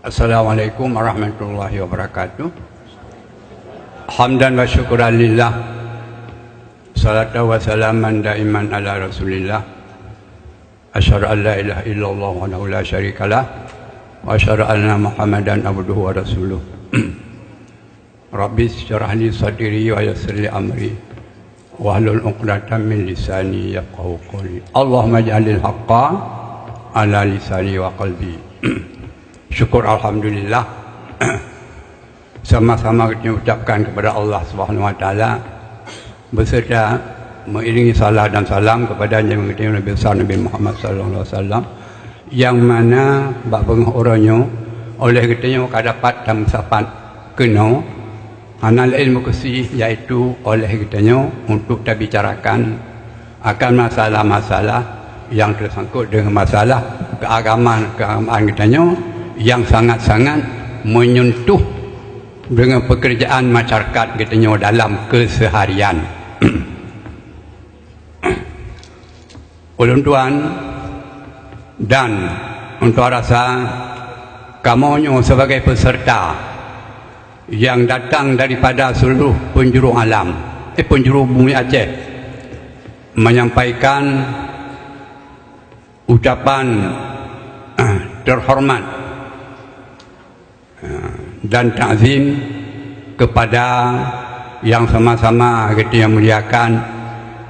Assalamualaikum warahmatullahi wabarakatuh. Hamdan wa syukuran lillah. Salatu wa salaman daiman ala rasulillah. Asyhadu an la ilaha illallah wahdahu la syarikalah wa asyhadu anna Muhammadan abduhu wa rasuluh. Rabbi syrah li sadri wa yassir li amri wahlul 'uqdatam min lisani yafqahu qawli. Allahumma ij'alil haqqa ala lisani wa qalbi. Syukur alhamdulillah. Sama-sama kita ucapkan kepada Allah Subhanahu wa taala beserta mengiringi salat dan salam kepada Nabi besar Nabi Muhammad sallallahu alaihi wasallam yang mana bab bengah orangnya oleh katanya dapat dan sapat kena anal ilmu kesih iaitu oleh katanya untuk kita bicarakan akan masalah-masalah yang tersangkut dengan masalah keagamaan katanya yang sangat-sangat menyentuh dengan pekerjaan masyarakat katanya dalam keseharian. Ulun tuan dan untuk rasa kamu sebagai peserta yang datang daripada seluruh penjuru alam, penjuru bumi Aceh menyampaikan ucapan terhormat dan takzim kepada yang sama-sama kita muliakan,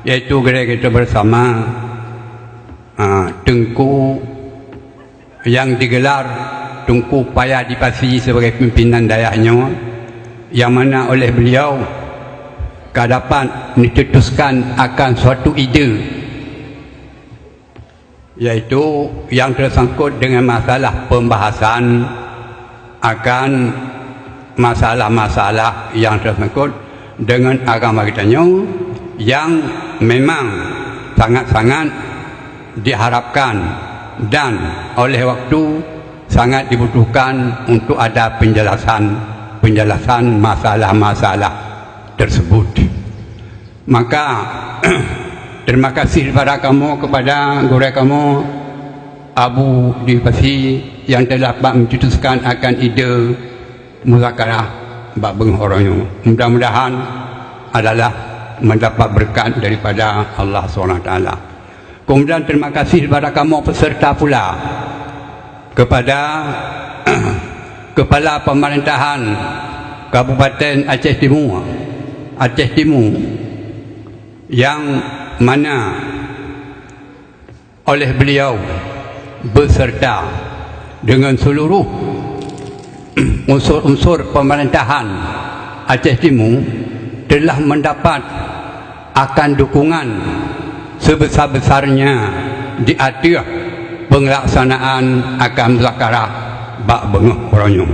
yaitu kita bersama Tengku yang digelar Tengku Paya Dipasi sebagai pimpinan dayahnya, yang mana oleh beliau dapat dicetuskan akan suatu ide, yaitu yang tersangkut dengan masalah pembahasan akan masalah-masalah yang tersangkut dengan agama kitanya yang memang sangat-sangat diharapkan dan oleh waktu sangat dibutuhkan untuk ada penjelasan masalah-masalah tersebut. Maka terima kasih kepada kamu, kepada guru kamu Abu Dipasi yang telah mencetuskan akan ide muzakarah bab orangnya. Mudah-mudahan adalah mendapat berkat daripada Allah SWT. Kemudian terima kasih kepada kamu peserta pula, kepada Kepala Pemerintahan Kabupaten Aceh Timur yang mana oleh beliau beserta dengan seluruh unsur-unsur pemerintahan Aceh Timur telah mendapat akan dukungan sebesar-besarnya di atas pelaksanaan akan muzakarah bab bengah orangnya.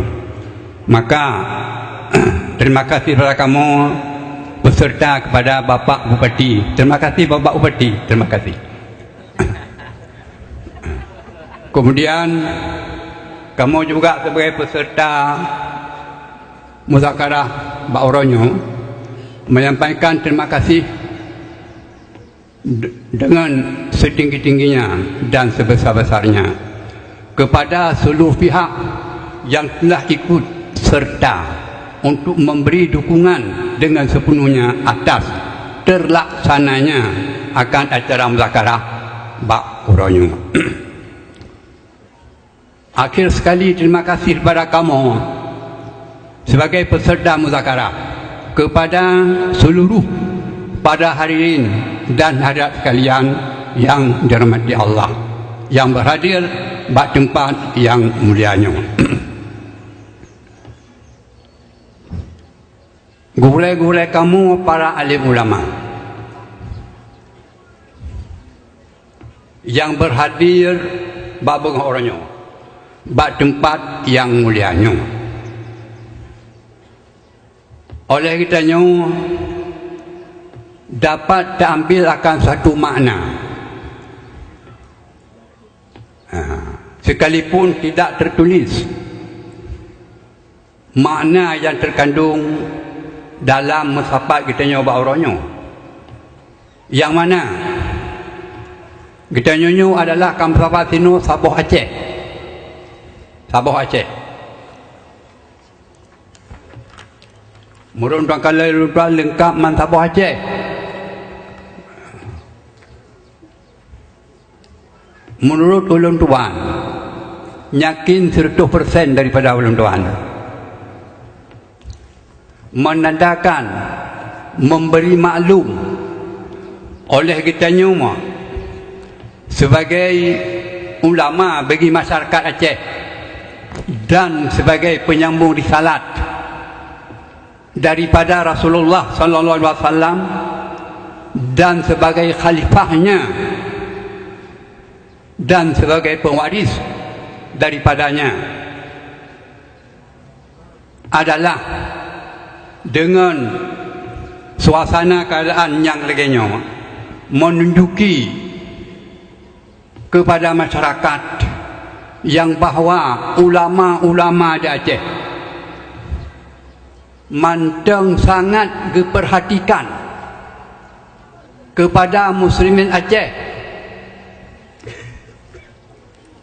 Maka terima kasih kepada kamu beserta kepada Bapak Bupati. Terima kasih Bapak Bupati, terima kasih. Kemudian kamu juga sebagai peserta muzakarah bab orangnya menyampaikan terima kasih dengan setinggi-tingginya dan sebesar-besarnya kepada seluruh pihak yang telah ikut serta untuk memberi dukungan dengan sepenuhnya atas terlaksananya akan acara muzakarah bab orangnya. Akhir sekali terima kasih kepada kamu sebagai peserta muzakarah, kepada seluruh pada hadirin dan hadirat sekalian yang dirahmati Allah yang berhadir bak tempat yang mulianya. Gulai-gulai kamu para alim ulama yang berhadir bak orangnya bak tempat yang mulianya. Oleh kitanya dapat diambil akan satu makna, sekalipun tidak tertulis, makna yang terkandung dalam musafat kita nyoba orangnya, yang mana kita nyonyo adalah musafat sino Sabah Aceh. Meruntuan kalau lengkap Mantabah Aceh. Menurut ulun tuan, yakin 100% daripada ulun tuan menandakan, memberi maklum oleh kita semua sebagai ulama bagi masyarakat Aceh dan sebagai penyambung risalat daripada Rasulullah sallallahu alaihi wasallam dan sebagai khalifahnya dan sebagai pewaris daripadanya adalah dengan suasana keadaan yang leganya menunjuki kepada masyarakat yang bahawa ulama-ulama di Aceh manteng sangat diperhatikan kepada muslimin Aceh,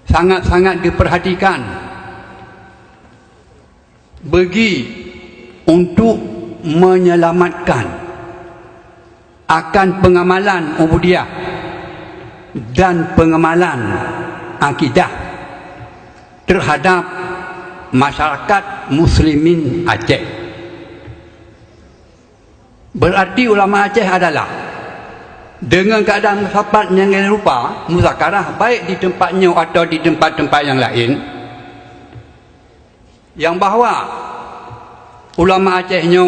sangat-sangat diperhatikan bagi untuk menyelamatkan akan pengamalan ubudiyah dan pengamalan akidah terhadap masyarakat muslimin Aceh. Berarti ulama Aceh adalah dengan keadaan sahabat yang rupa muzakarah baik di tempatnya atau di tempat-tempat yang lain, yang bahawa ulama Acehnya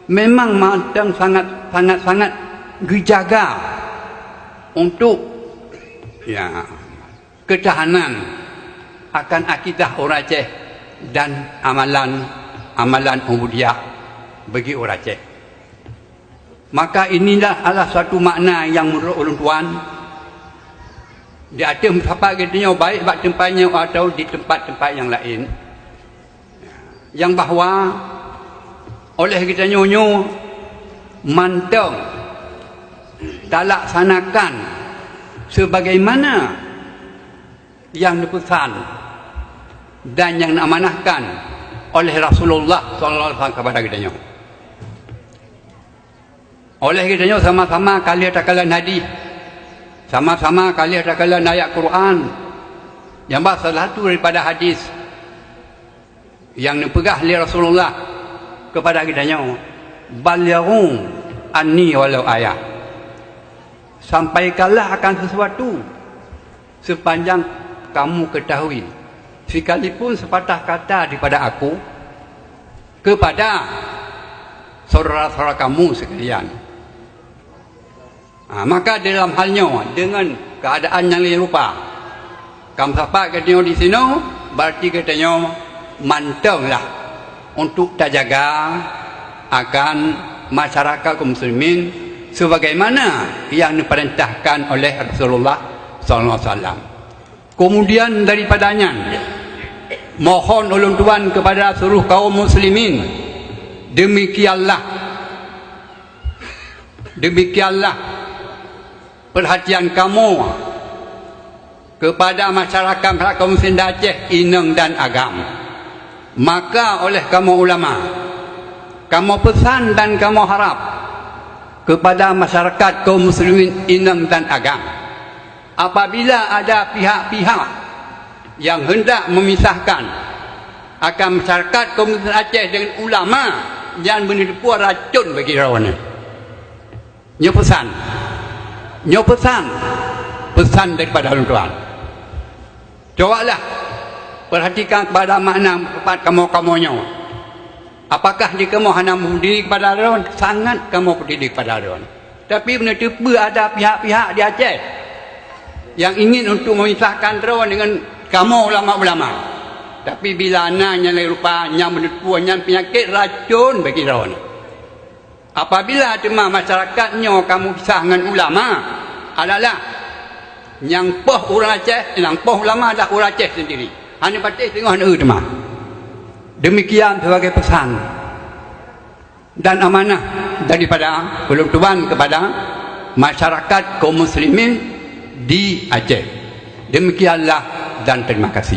memang matang sangat dijaga untuk ketahanan akan akidah orang Aceh dan amalan ubudiyah bagi orang Aceh. Maka inilah adalah satu makna yang menurut ulun tuan di atas tempat katanya baik di tempatnya atau di tempat-tempat yang lain, yang bahawa oleh kita nyonyo manteng tak laksanakan sebagaimana yang dipesan dan yang diamanahkan oleh Rasulullah SAW kepada kita nyonyo. Oleh kita nyonyo sama-sama kali takalan hadis, sama-sama kali takalan ayat Quran, yang salah satu daripada hadis yang dipegah oleh Rasulullah kepada kitanya, balighu anni walau ayat, sampaikanlah akan sesuatu sepanjang kamu ketahui, sekalipun sepatah kata daripada aku kepada saudara-saudara kamu sekalian. Maka dalam halnya dengan keadaan yang lain rupa, kamu sahabat katanya di sini, berarti katanya mantenglah untuk terjaga akan masyarakat kaum muslimin sebagaimana yang diperintahkan oleh Rasulullah SAW. Kemudian daripadanya mohon ulun tuan kepada seluruh kaum muslimin, demikianlah perhatian kamu kepada masyarakat kaum muslimin Aceh, Ineng dan Agam. Maka oleh kamu ulama, kamu pesan dan kamu harap kepada masyarakat kaum muslimin Ineng dan Agam, apabila ada pihak-pihak yang hendak memisahkan akan masyarakat kaum muslimin Aceh dengan ulama yang menipu racun bagi rawannya, pesan daripada ulun tuan, cobalah perhatikan kepada makna tempat kamu-kamunya. Apakah jika kamu hendak berdiri kepada rawan, sangat kamu berdiri kepada rawan. Tapi benda tiba ada pihak-pihak di Aceh yang ingin untuk memisahkan rawan dengan kamu ulama-ulama. Tapi bila anaknya lain rupa yang menipu, yang penyakit racun bagi rawan. Apabila cuma masyarakatnya kamu pisah dengan ulama adalah yang poh orang Aceh, yang poh ulama adalah orang Aceh sendiri. Hanya patih tengok hanya cuma. Demikian sebagai pesan dan amanah daripada ulun tuan kepada masyarakat kaum muslimin di Aceh. Demikianlah dan terima kasih.